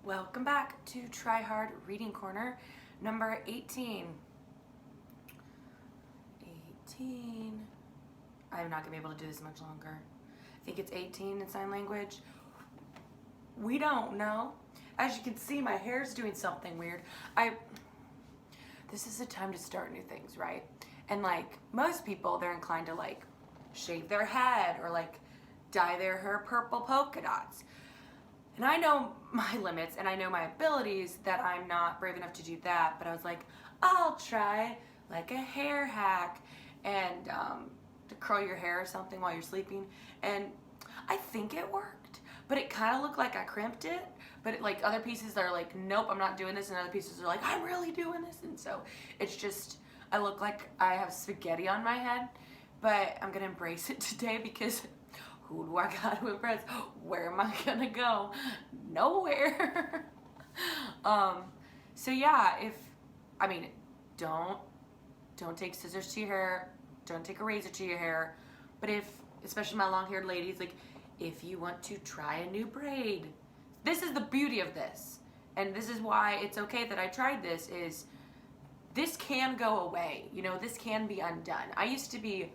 Welcome back to TryHard Reading Corner number 18. I'm not going to be able to do this much longer. I think it's 18 in sign language. We don't know. As you can see, my hair's doing something weird. This is a time to start new things, right? And like most people, they're inclined to like shave their head or like dye their hair purple polka dots. And I know my limits and I know my abilities that I'm not brave enough to do that, but I was like, I'll try like a hair hack and to curl your hair or something while you're sleeping. And I think it worked, but it kind of looked like I crimped it. But like other pieces are like, nope, I'm not doing this. And other pieces are like, I'm really doing this. And so it's just, I look like I have spaghetti on my head, but I'm gonna embrace it today because who do I got to impress? Where am I gonna go? Nowhere. So yeah, don't take scissors to your hair. Don't take a razor to your hair. But especially my long-haired ladies, like if you want to try a new braid, this is the beauty of this. And this is why it's okay that I tried this is this can go away. You know, this can be undone. I used to be,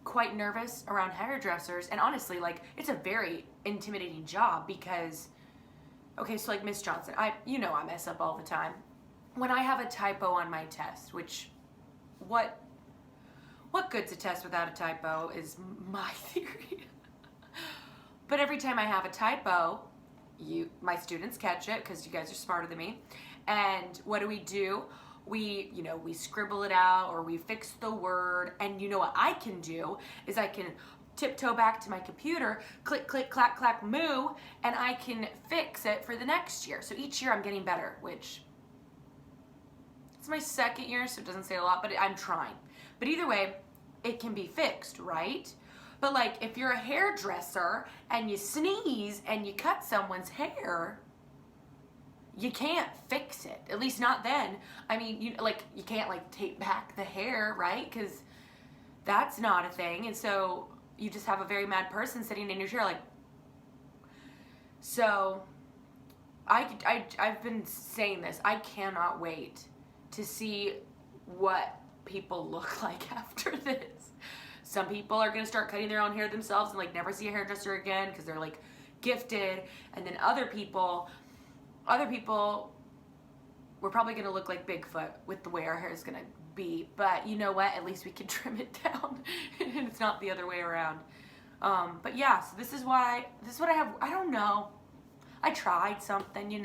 quite nervous around hairdressers, and honestly, like it's a very intimidating job because, okay, so like Miss Johnson, I mess up all the time. When I have a typo on my test, which what good's a test without a typo is my theory. But every time I have a typo, my students catch it because you guys are smarter than me. And what do? We scribble it out or we fix the word, and you know what I can do is I can tiptoe back to my computer, click, click, clack, clack, moo, and I can fix it for the next year. So each year I'm getting better, which it's my second year, so it doesn't say a lot, but I'm trying. But either way, it can be fixed, right? But like if you're a hairdresser and you sneeze and you cut someone's hair, you can't fix it, at least not then. I mean, you can't like tape back the hair, right? Because that's not a thing. And so you just have a very mad person sitting in your chair like, so I've been saying this, I cannot wait to see what people look like after this. Some people are gonna start cutting their own hair themselves and like never see a hairdresser again because they're like gifted. And then other people, we're probably gonna look like Bigfoot with the way our hair is gonna be, but you know what? At least we can trim it down and it's not the other way around. But yeah, so this is what I have. I don't know. I tried something,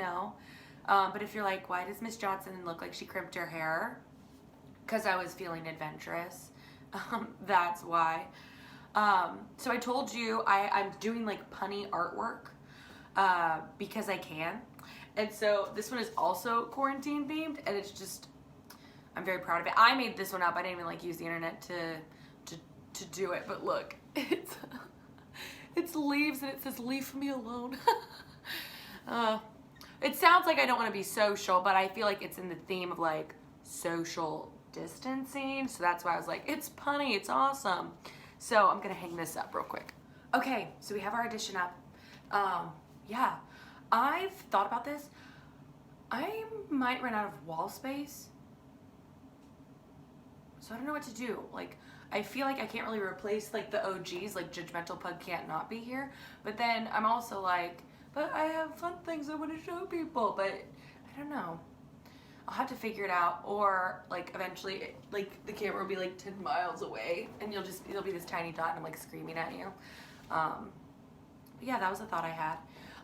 but if you're like, why does Miss Johnson look like she crimped her hair? Because I was feeling adventurous. That's why. So I told you I'm doing like punny artwork because I can. And so this one is also quarantine themed, and it's just, I'm very proud of it. I made this one up. I didn't even like use the internet to do it, but look, it's leaves and it says leave me alone. It sounds like I don't want to be social, but I feel like it's in the theme of like social distancing. So that's why I was like, it's punny, it's awesome. So I'm gonna hang this up real quick. Okay, so we have our edition up. Yeah. I've thought about this. I might run out of wall space. So I don't know what to do. Like, I feel like I can't really replace like the OGs, like Judgmental Pug can't not be here. But then I'm also like, but I have fun things I want to show people. But I don't know. I'll have to figure it out. Or like eventually, like the camera will be like 10 miles away and you'll be this tiny dot and I'm like screaming at you. But yeah, that was a thought I had.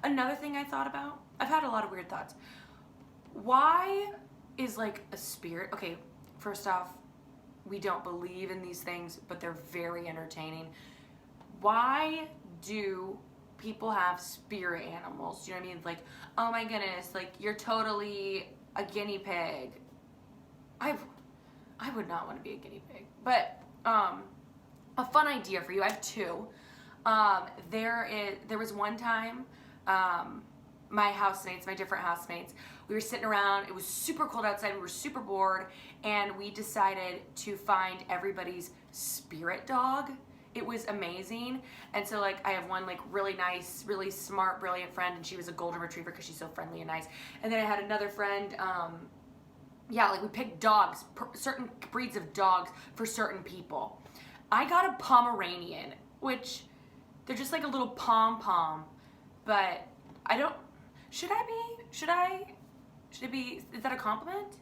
Another thing I thought about, I've had a lot of weird thoughts. Why is like a spirit, okay, first off, we don't believe in these things, but they're very entertaining. Why do people have spirit animals? Do you know what I mean? Like, oh my goodness, like you're totally a guinea pig. I would not want to be a guinea pig. But a fun idea for you, I have two. There was one time, my housemates, my different housemates, we were sitting around, it was super cold outside, we were super bored, and we decided to find everybody's spirit dog it was amazing. And so like I have one like really nice, really smart, brilliant friend, and she was a golden retriever because she's so friendly and nice. And then I had another friend, yeah, like we picked dogs, certain breeds of dogs for certain people. I got a Pomeranian, which they're just like a little pom-pom, but I don't, should it be, is that a compliment?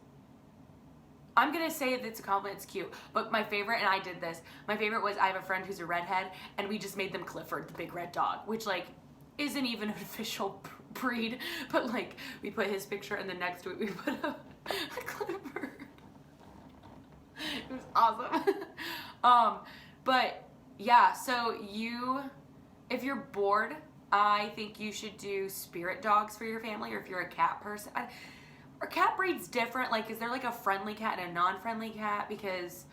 I'm gonna say if it's a compliment, it's cute. But my favorite, and I did this, my favorite was I have a friend who's a redhead, and we just made them Clifford, the big red dog, which like isn't even an official breed, but like we put his picture and then next to it we put a Clifford. It was awesome. But yeah, so if you're bored, I think you should do spirit dogs for your family, or if you're a cat person. Are cat breeds different? Like, is there like a friendly cat and a non-friendly cat? Because,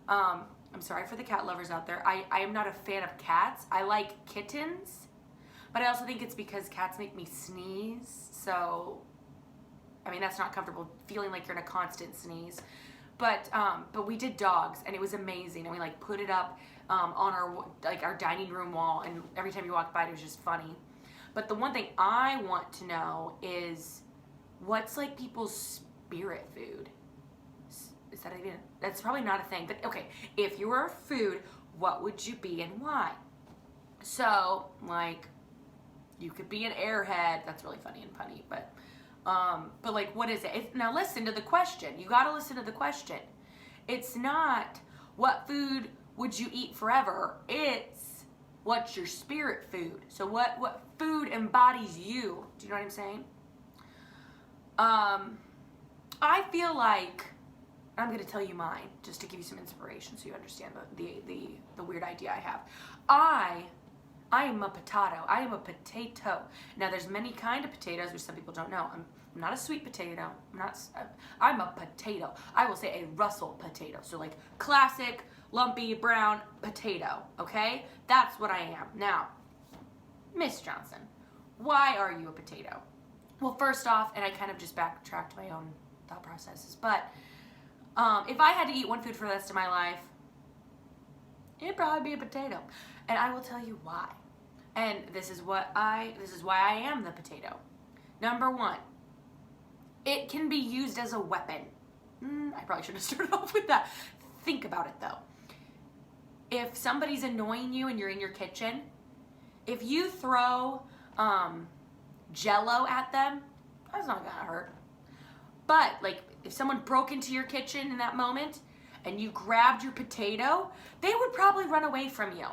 I'm sorry for the cat lovers out there. I am not a fan of cats. I like kittens, but I also think it's because cats make me sneeze. So, I mean, that's not comfortable, feeling like you're in a constant sneeze. But we did dogs, and it was amazing. And we like put it up on our dining room wall, and every time you walked by, it was just funny. But the one thing I want to know is, what's like people's spirit food? Is that even? That's probably not a thing. But okay, if you were a food, what would you be and why? So like, you could be an airhead. That's really funny and punny, but like, what is it? Now listen to the question. You got to listen to the question. It's not what food would you eat forever. It's what's your spirit food. So what food embodies you? Do you know what I'm saying? I feel like, I'm going to tell you mine just to give you some inspiration so you understand the weird idea I have. I am a potato. I am a potato. Now there's many kind of potatoes, which some people don't know. I'm not a sweet potato. I'm a potato. I will say a Russell potato. So like classic, lumpy, brown potato. Okay? That's what I am. Now, Miss Johnson, why are you a potato? Well, first off, and I kind of just backtracked my own thought processes, but if I had to eat one food for the rest of my life, it'd probably be a potato. And I will tell you why. And this is why I am the potato. Number one, it can be used as a weapon. I probably should have started off with that. Think about it though. If somebody's annoying you and you're in your kitchen, if you throw Jello at them, that's not gonna hurt. But like, if someone broke into your kitchen in that moment and you grabbed your potato, they would probably run away from you.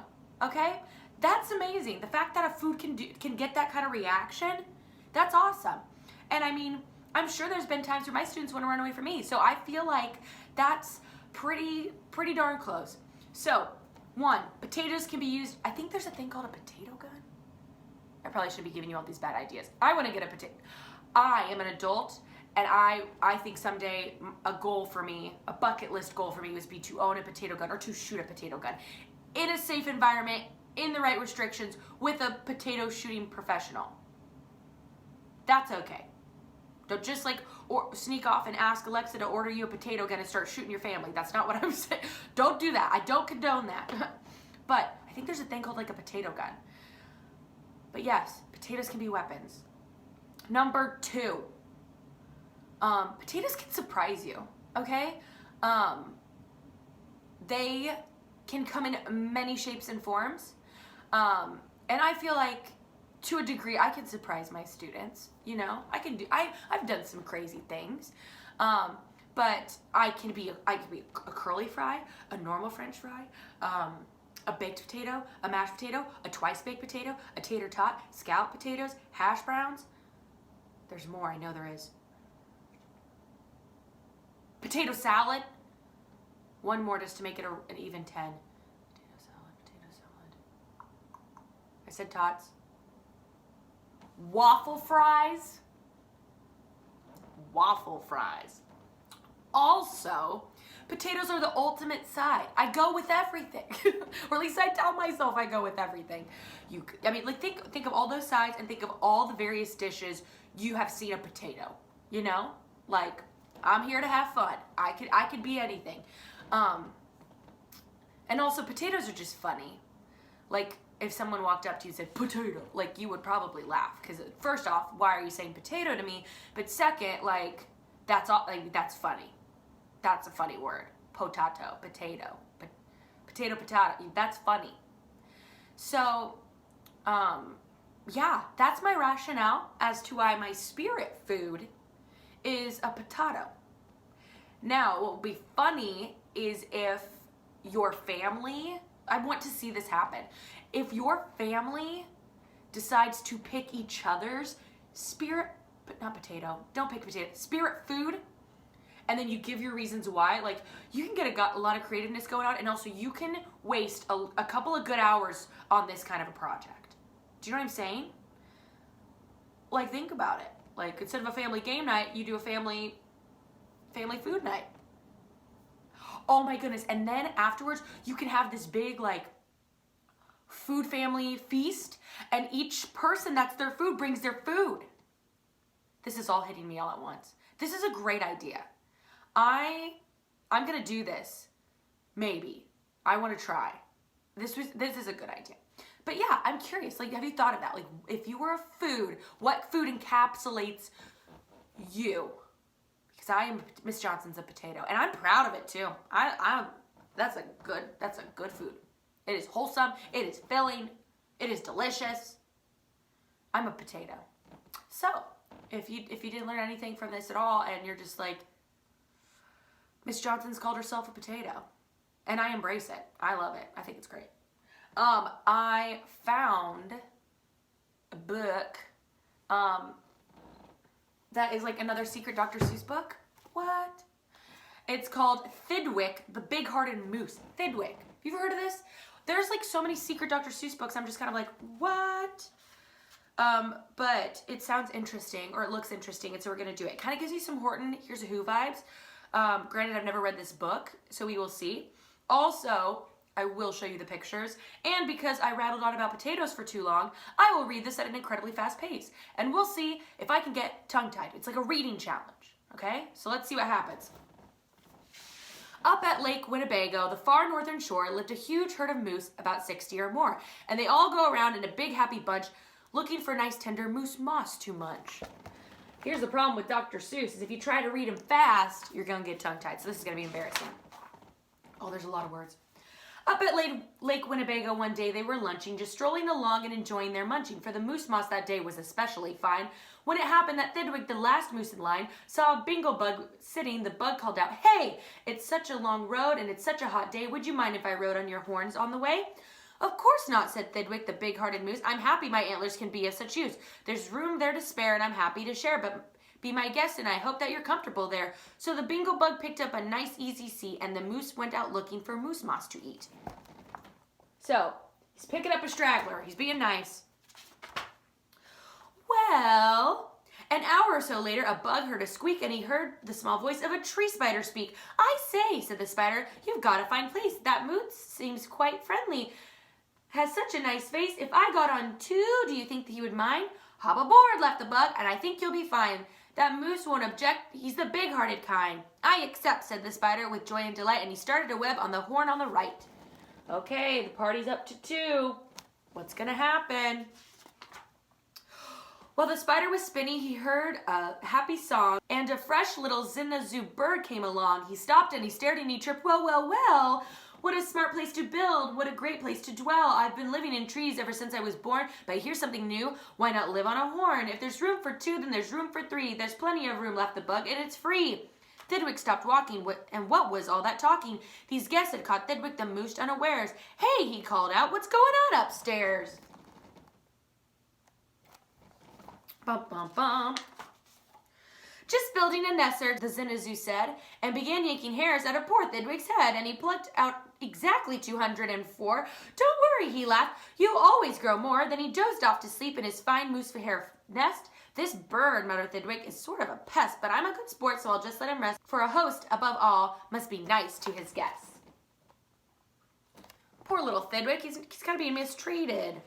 Okay? That's amazing. The fact that a food can get that kind of reaction, that's awesome. And I mean, I'm sure there's been times where my students want to run away from me. So I feel like that's pretty darn close. So, one, potatoes can be used. I think there's a thing called a potato gun. I probably shouldn't be giving you all these bad ideas. I want to get a potato. I am an adult, and I think someday a goal for me, a bucket list goal for me, would be to own a potato gun or to shoot a potato gun in a safe environment, in the right restrictions, with a potato shooting professional. That's okay. Don't just like sneak off and ask Alexa to order you a potato gun and start shooting your family. That's not what I'm saying. Don't do that. I don't condone that. But I think there's a thing called like a potato gun. But yes, potatoes can be weapons. Number two, potatoes can surprise you, okay? They can come in many shapes and forms. And I feel like, to a degree, I can surprise my students. You know, I've done some crazy things. But I can be a curly fry, a normal French fry, a baked potato, a mashed potato, a twice baked potato, a tater tot, scalloped potatoes, hash browns. There's more, I know there is. Potato salad. One more just to make it an even 10. Potato salad. I said tots. Waffle fries. Waffle fries. Also, potatoes are the ultimate side. I go with everything. Or at least I tell myself I go with everything. Like think of all those sides and think of all the various dishes you have seen a potato. You know? Like, I'm here to have fun. I could be anything. And also potatoes are just funny. Like, if someone walked up to you and said, potato, like, you would probably laugh. Because first off, why are you saying potato to me? But second, like, that's all, like, that's funny. That's a funny word. Potato, potato, potato, that's funny. So, yeah, that's my rationale as to why my spirit food is a potato. Now, what would be funny is if your family, I want to see this happen. If your family decides to pick each other's spirit, but not potato, don't pick potato, spirit food, and then you give your reasons why, like, you can get a lot of creativeness going on, and also you can waste a couple of good hours on this kind of a project. Do you know what I'm saying? Like, think about it. Like, instead of a family game night, you do a family food night. Oh my goodness. And then afterwards, you can have this big, like, food family feast, and each person that's their food brings their food. This is all hitting me all at once. This is a great idea. I'm gonna do this. Maybe. I wanna try. This is a good idea. But yeah, I'm curious, like, have you thought of that? Like, if you were a food, what food encapsulates you? Because I am, Miss Johnson's a potato, and I'm proud of it too. That's a good food. It is wholesome, it is filling, it is delicious. I'm a potato. So, if you didn't learn anything from this at all, and you're just like, Miss Johnson's called herself a potato, and I embrace it. I love it. I think it's great. I found a book that is like another secret Dr. Seuss book. What? It's called Thidwick, the Big-Hearted Moose. Thidwick. Have you ever heard of this? There's like so many secret Dr. Seuss books. I'm just kind of like, what? But it sounds interesting, or it looks interesting, and so we're going to do it. It kind of gives me some Horton Here's a Who vibes. Granted, I've never read this book, so we will see. Also, I will show you the pictures, and because I rattled on about potatoes for too long, I will read this at an incredibly fast pace, and we'll see if I can get tongue-tied. It's like a reading challenge, okay? So let's see what happens. Up at Lake Winnebago, the far northern shore, lived a huge herd of moose, about 60 or more, and they all go around in a big happy bunch looking for nice tender moose moss to munch. Here's the problem with Dr. Seuss, is if you try to read him fast, you're going to get tongue-tied, so this is going to be embarrassing. Oh, there's a lot of words. Up at Lake Winnebago one day, they were lunching, just strolling along and enjoying their munching, for the moose moss that day was especially fine. When it happened that Thidwick, the last moose in line, saw a bingo bug sitting, the bug called out, "Hey, it's such a long road and it's such a hot day. Would you mind if I rode on your horns on the way?" "Of course not," said Thidwick, the big-hearted moose. "I'm happy my antlers can be of such use. There's room there to spare and I'm happy to share, but be my guest and I hope that you're comfortable there." So the bingo bug picked up a nice easy seat and the moose went out looking for moose moss to eat. So, he's picking up a straggler. He's being nice. Well, an hour or so later, a bug heard a squeak and he heard the small voice of a tree spider speak. "I say," said the spider, "you've got a fine place. That moose seems quite friendly. Has such a nice face. If I got on too, do you think that he would mind?" "Hop aboard," laughed the bug, "and I think you'll be fine. That moose won't object. He's the big-hearted kind." "I accept," said the spider with joy and delight, and he started a web on the horn on the right. Okay, the party's up to 2. What's gonna happen? While the spider was spinning, he heard a happy song, and a fresh little zinazoo bird came along. He stopped and he stared and he chirped, "Well, well, well, what a smart place to build. What a great place to dwell. I've been living in trees ever since I was born, but here's something new. Why not live on a horn? If there's room for 2, then there's room for 3. There's plenty of room," laughed the bug, "and it's free." Thidwick stopped walking, and what was all that talking? These guests had caught Thidwick the moose unawares. "Hey," he called out, "what's going on upstairs?" Bum, bum, bum. "Just building a nest," the zinazoo said, and began yanking hairs out of poor Thidwick's head, and he plucked out exactly 204. "Don't worry," he laughed, "you'll always grow more." Then he dozed off to sleep in his fine moose hair nest. "This bird," muttered Thidwick, "is sort of a pest, but I'm a good sport, so I'll just let him rest, for a host, above all, must be nice to his guests." Poor little Thidwick, he's kind of being mistreated.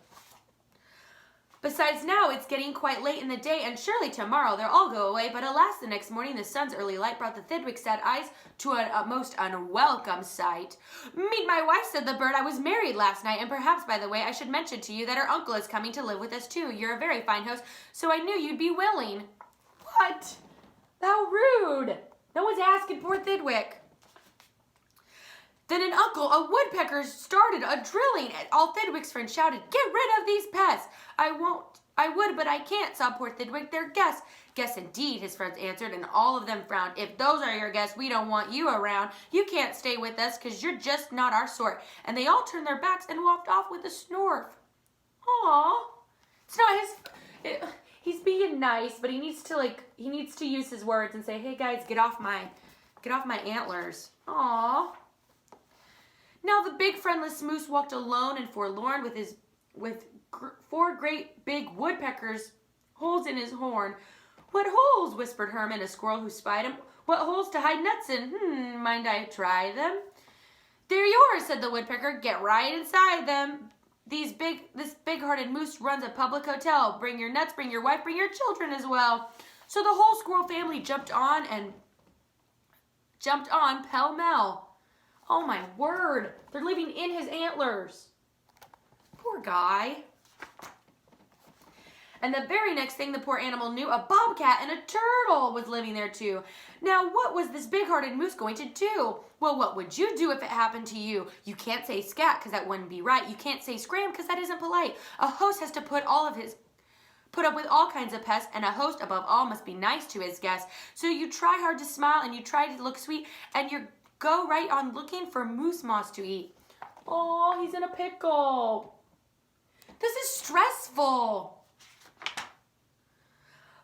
Besides, now it's getting quite late in the day, and surely tomorrow they'll all go away. But alas, the next morning the sun's early light brought the Thidwick's sad eyes to a most unwelcome sight. "Meet my wife," said the bird. "I was married last night, and perhaps, by the way, I should mention to you that our uncle is coming to live with us too. You're a very fine host, so I knew you'd be willing." "What? How rude! No one's asking poor Thidwick." Then a woodpecker, started a drilling. All Thidwick's friends shouted, "Get rid of these pests!" I would, but I can't," sobbed poor Thidwick. "They're guests." "Guests indeed," his friends answered, and all of them frowned. "If those are your guests, we don't want you around. You can't stay with us because you're just not our sort." And they all turned their backs and walked off with a snort. Aw. It's not he's being nice, but he needs to use his words and say, "Hey guys, get off my antlers." Aw. Now the big friendless moose walked alone and forlorn with 4 great big woodpeckers holes in his horn. "What holes?" whispered Herman, a squirrel who spied him. "What holes to hide nuts in? Mind I try them?" "They're yours," said the woodpecker. "Get right inside them. This big-hearted moose runs a public hotel. Bring your nuts, bring your wife, bring your children as well." So the whole squirrel family jumped on pell-mell. Oh my word, they're living in his antlers. Poor guy. And the very next thing the poor animal knew, a bobcat and a turtle was living there too. Now what was this big-hearted moose going to do? Well, what would you do if it happened to you? You can't say scat because that wouldn't be right. You can't say scram because that isn't polite. A host has to put up with all kinds of pests, and a host above all must be nice to his guests. So you try hard to smile and you try to look sweet, and you go right on looking for moose moss to eat. Oh, he's in a pickle. This is stressful.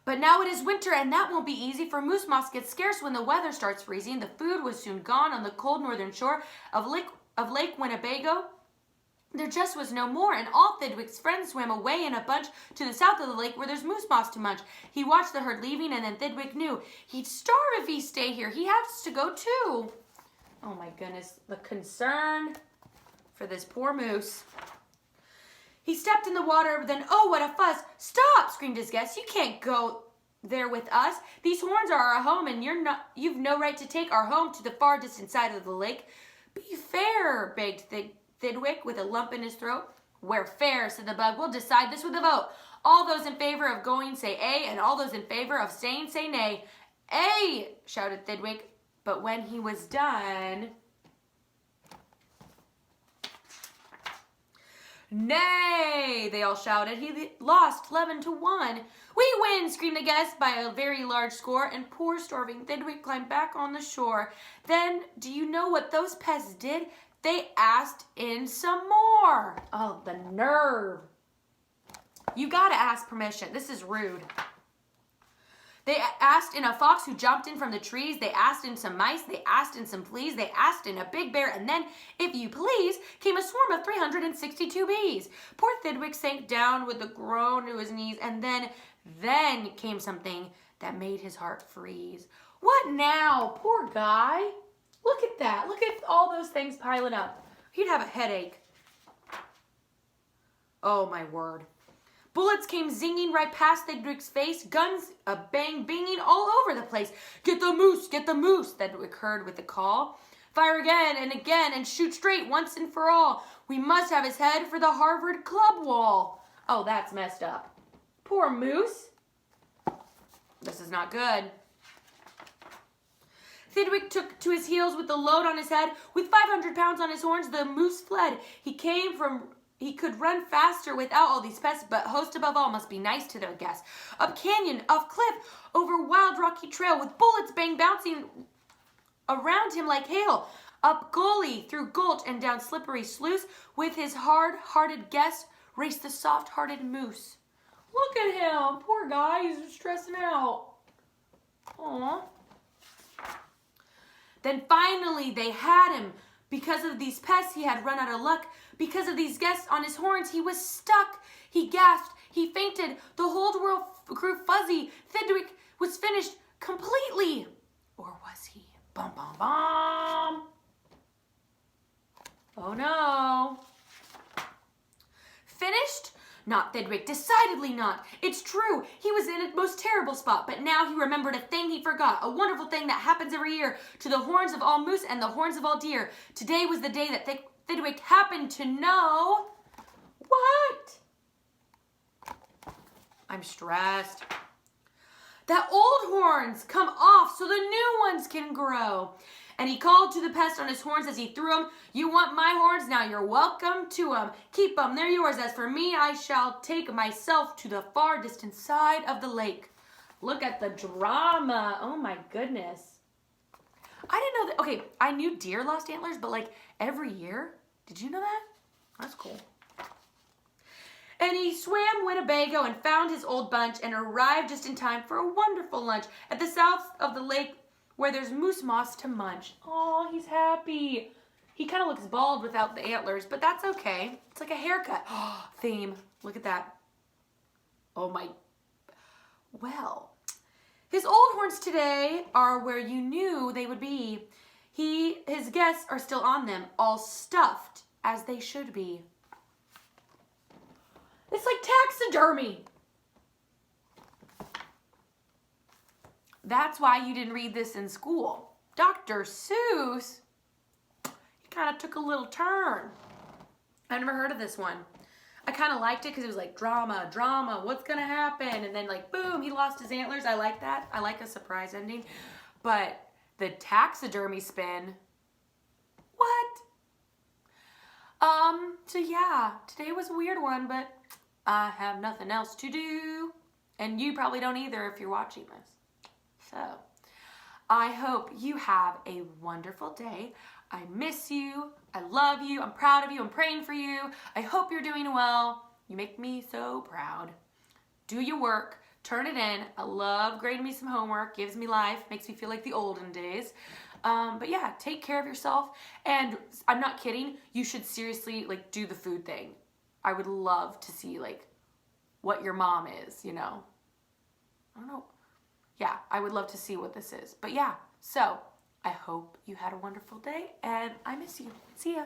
But now it is winter, and that won't be easy, for moose moss gets scarce when the weather starts freezing. The food was soon gone on the cold northern shore of Lake Winnebago. There just was no more, and all Thidwick's friends swam away in a bunch to the south of the lake where there's moose moss to munch. He watched the herd leaving, and then Thidwick knew he'd starve if he stayed here. He has to go too. Oh my goodness, the concern for this poor moose. He stepped in the water, then, oh, what a fuss. "Stop!" screamed his guest. "You can't go there with us. These horns are our home, and you've no right to take our home to the far distant side of the lake." "Be fair," begged Thidwick with a lump in his throat. "We're fair," said the bug. "We'll decide this with a vote. All those in favor of going say A, and all those in favor of staying say nay." "A!" shouted Thidwick. But when he was done, "Nay!" they all shouted. He lost 11-1. "We win!" screamed the guests by a very large score, and poor starving Thidwick climbed back on the shore. Then, do you know what those pests did? They asked in some more. Oh, the nerve. You gotta ask permission. This is rude. They asked in a fox who jumped in from the trees. They asked in some mice. They asked in some fleas. They asked in a big bear. And then, if you please, came a swarm of 362 bees. Poor Thidwick sank down with a groan to his knees. And then came something that made his heart freeze. What now? Poor guy. Look at that. Look at all those things piling up. He'd have a headache. Oh, my word. Bullets came zinging right past Thidwick's face, guns banging all over the place. "Get the moose, Thidwick heard with the call. "Fire again, and shoot straight once and for all. We must have his head for the Harvard club wall." Oh, that's messed up. Poor moose. This is not good. Thidwick took to his heels with the load on his head. With 500 pounds on his horns, the moose fled. He could run faster without all these pests, but host above all must be nice to their guests. Up canyon, off cliff, over wild rocky trail, with bullets bouncing around him like hail. Up gully, through gulch, and down slippery sluice, with his hard-hearted guests, raced the soft-hearted moose. Look at him, poor guy, he's stressing out. Aw. Then finally they had him. Because of these pests, he had run out of luck. Because of these guests on his horns, he was stuck. He gasped. He fainted. The whole world grew fuzzy. Thidwick was finished completely. Or was he? Bum, bum, bum. Oh, no. Finished? Not Thidwick, decidedly not. It's true, he was in a most terrible spot, but now he remembered a thing he forgot, a wonderful thing that happens every year to the horns of all moose and the horns of all deer. Today was the day that Thidwick happened to know. What? I'm stressed. That old horns come off so the new ones can grow. And he called to the pest on his horns as he threw them. You want my horns? Now you're welcome to them. Keep them, they're yours. As for me, I shall take myself to the far distant side of the lake. Look at the drama. Oh my goodness. I didn't know that. Okay, I knew deer lost antlers, but like every year. Did you know that? That's cool. And he swam Winnebago and found his old bunch and arrived just in time for a wonderful lunch at the south of the lake where there's moose moss to munch. Oh, he's happy. He kind of looks bald without the antlers, but that's okay. It's like a haircut. Oh, theme. Look at that. Oh my. Well, his old horns today are where you knew they would be. His guests are still on them, all stuffed as they should be. It's like taxidermy. That's why you didn't read this in school. Dr. Seuss, he kind of took a little turn. I never heard of this one. I kind of liked it because it was like drama, drama, what's going to happen? And then like, boom, he lost his antlers. I like that. I like a surprise ending. But the taxidermy spin, what? So yeah, today was a weird one, but I have nothing else to do. And you probably don't either if you're watching this. So, I hope you have a wonderful day. I miss you. I love you. I'm proud of you. I'm praying for you. I hope you're doing well. You make me so proud. Do your work. Turn it in. I love grading me some homework. Gives me life. Makes me feel like the olden days. But yeah, take care of yourself. And I'm not kidding. You should seriously like do the food thing. I would love to see like what your mom is, you know. I don't know. Yeah, I would love to see what this is. But yeah, so I hope you had a wonderful day and I miss you. See ya.